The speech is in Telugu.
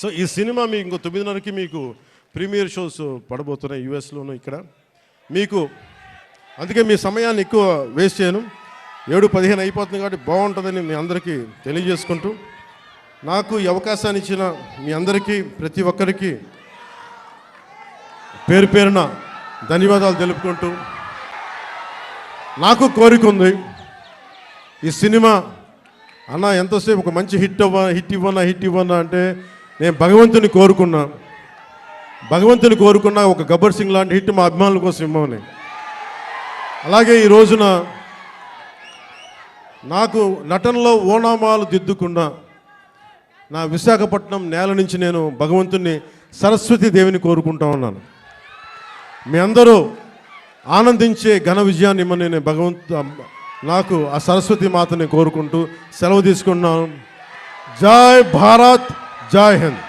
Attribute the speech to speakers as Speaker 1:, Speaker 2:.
Speaker 1: సో ఈ సినిమా మీకు ఇంకో 9:30కి మీకు ప్రీమియర్ షోస్ పడబోతున్నాయి యూఎస్లోను ఇక్కడ మీకు. అందుకే మీ సమయాన్ని ఎక్కువ వేస్ట్ చేయను. 7:15 అయిపోతుంది కాబట్టి బాగుంటుందని మీ అందరికీ తెలియజేసుకుంటూ, నాకు ఈ అవకాశాన్ని ఇచ్చిన మీ అందరికీ ప్రతి ఒక్కరికి పేరు పేరున ధన్యవాదాలు తెలుపుకుంటూ, నాకు కోరిక ఉంది ఈ సినిమా అన్న ఎంతసేపు ఒక మంచి హిట్ ఇవ్వనా అంటే నేను భగవంతుని కోరుకున్నా ఒక గబ్బర్ సింగ్ లాంటి హిట్ మా అభిమానుల కోసం ఇవ్వమని. అలాగే ఈ రోజున నాకు నటనలో ఓనామాలు దిద్దుకున్న నా విశాఖపట్నం నేల నుంచి నేను భగవంతుని సరస్వతి దేవిని కోరుకుంటా ఉన్నాను. మీ అందరూ ఆనందించే ఘన విజయాన్ని ఇమ్మని నేను నాకు ఆ సరస్వతి మాతని కోరుకుంటూ సెలవు తీసుకున్నాను. జై భారత్, జై హింద్.